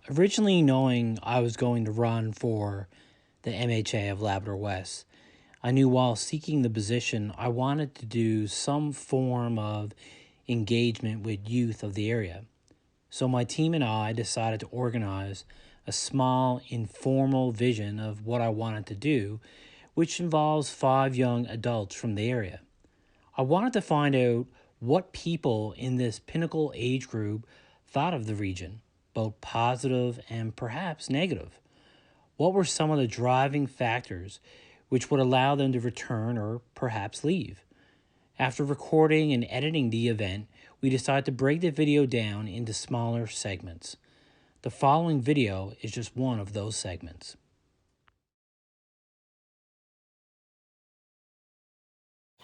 Originally knowing I was going to run for the MHA of Labrador West, I knew while seeking the position, I wanted to do some form of engagement with youth of the area. So my team and I decided to organize a small, informal vision of what I wanted to do, which involves 5 young adults from the area. I wanted to find out what people in this pinnacle age group thought of the region, both positive and perhaps negative. What were some of the driving factors which would allow them to return or perhaps leave? After recording and editing the event, we decided to break the video down into smaller segments. The following video is just one of those segments.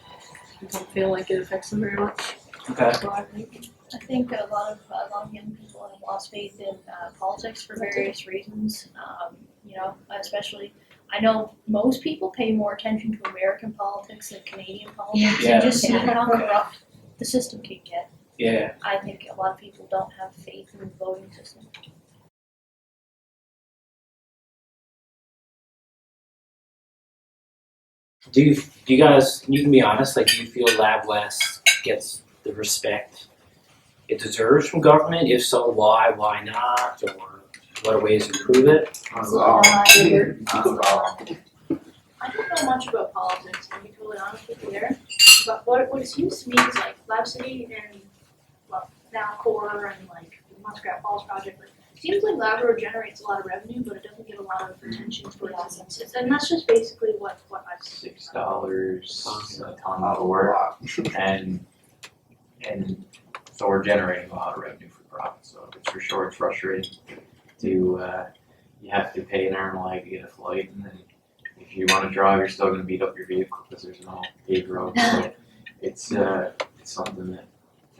I don't feel like it affects them very much. Okay. So I think a lot of young people have lost faith in politics for various reasons. Especially I know most people pay more attention to American politics than Canadian politics, Yeah. and just seeing how corrupt the system can get. Yeah. I think a lot of people don't have faith in the voting system. Do you guys? You can be honest. Like, do you feel Lab West gets the respect it deserves from government? If so, why? Why not? Or what are ways to improve it? I don't know much about politics, to be totally honest with you there. But what it seems to me is like Lab City and now Core and like the Muskrat Falls project, like it seems like Labrador generates a lot of revenue, but it doesn't get a lot of attention for its and that's just basically what I've seen. $6 a ton of work, and so we're generating a lot of revenue for profit. So it's for sure it's frustrating to you have to pay an arm and a leg to get a flight, and then if you want to drive, you're still going to beat up your vehicle because there's no paved road. So it's something that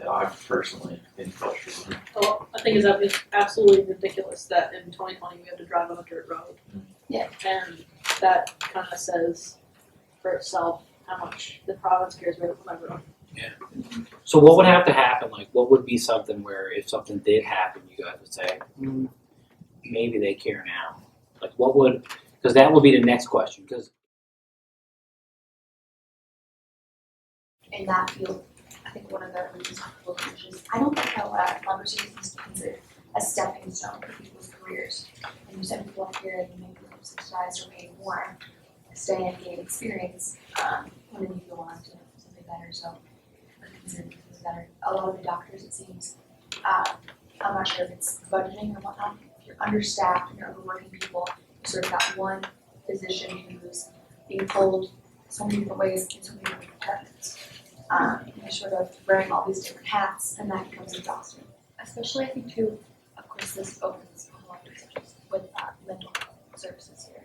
I've personally been frustrated with. Well, I think it's absolutely ridiculous that in 2020 we have to drive on a dirt road. Yeah. And that kind of says for itself how much the province cares about Labrador. So what would have to happen? Like, what would be something where if something did happen, you guys would say, maybe they care now. Like, what would? Because that would be the next question. Because in that field, I think one of the reasons for people is I don't think how Labrador is considered a stepping stone for people's careers. And you send people up here and you make them subsidized or pay more to stay and gain experience, and then you go on to something better. So or consider something better. A lot of the doctors, it seems, I'm not sure if it's budgeting or whatnot. If you're understaffed and you're overworking people, you sort of got one physician who's being told so many different ways in so many different departments. You're sort of wearing all these different hats, and that becomes exhausting. Especially, I think, too, of course, this opens a lot of such with mental health services here.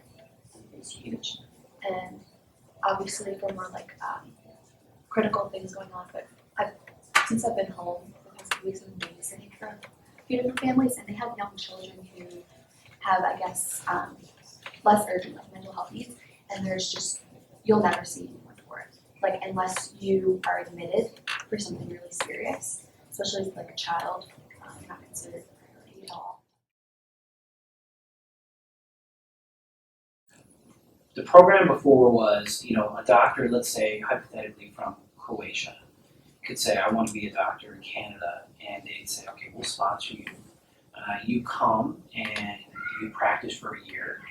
It's huge. And obviously, for more like critical things going on, but since I've been home the past few weeks, I've been babysitting for a few different families, and they have young children who have, I guess, less urgent like mental health needs, and there's just, you'll never see anyone for it. Like, unless you are admitted for something really serious, especially as like a child, you're not considered a priority at all. the program before was, a doctor, let's say hypothetically from Croatia, could say, I want to be a doctor in Canada, and they'd say, okay, we'll sponsor you. You come and you practice for a year,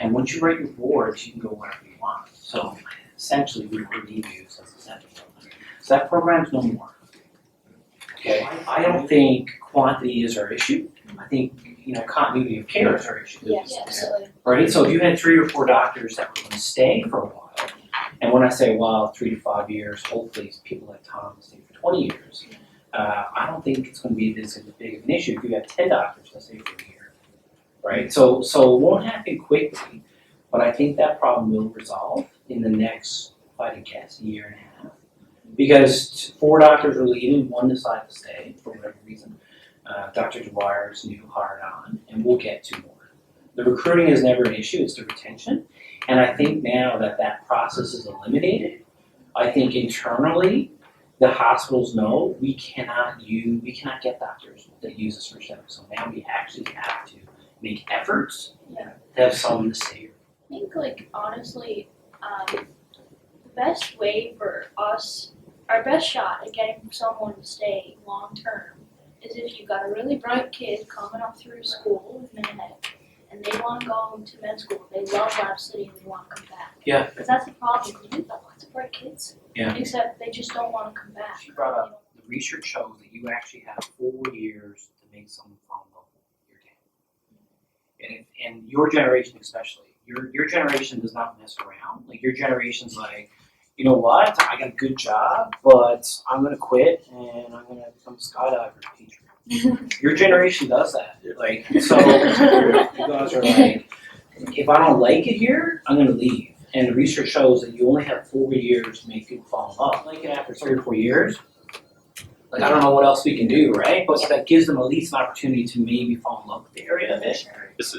and once you write your boards, you can go wherever you want. So essentially, we would leave you as a center program. So that program's no more. Okay, I don't think quantity is our issue. I think continuity of care is our issue. Yes, absolutely. Right. So if you had 3 or 4 doctors that were going to stay for a while, and when I say 3 to 5 years, hopefully people like Tom will stay for 20 years. I don't think it's going to be this big of an issue if you have 10 doctors that stay for a year. Right. So it won't happen quickly, but I think that problem will resolve in the next, if I had to guess, year and a half. Because 4 doctors are leaving, 1 decided to stay for whatever reason. Dr. Dwyer's new hired on, and we'll get 2 more. The recruiting is never an issue, it's the retention. And I think now that process is eliminated, I think internally the hospitals know we cannot get doctors that use us for stepping. So now we actually have to make efforts Yeah. to have someone to stay here. I think, like, honestly, the best way for us, our best shot at getting someone to stay long term is if you've got a really bright kid coming up through school with Minnehead and they want to go to med school, they love Lab City and they want to come back. Yeah. Because that's the problem, you've got lots of bright kids. Yeah. Except they just don't want to come back. She brought up, the research shows that you actually have 4 years to make someone fall in love with your town. And your generation especially, your generation does not mess around. Like your generation's like, you know what, I got a good job, but I'm gonna quit and I'm gonna become a skydiver teacher. Your generation does that. Like, so you guys are like, if I don't like it here, I'm gonna leave. And the research shows that you only have 4 years to make people fall in love. Like after 3 or 4 years, like I don't know what else we can do, right? But that gives them at least an opportunity to maybe fall in love with the area a bit. It's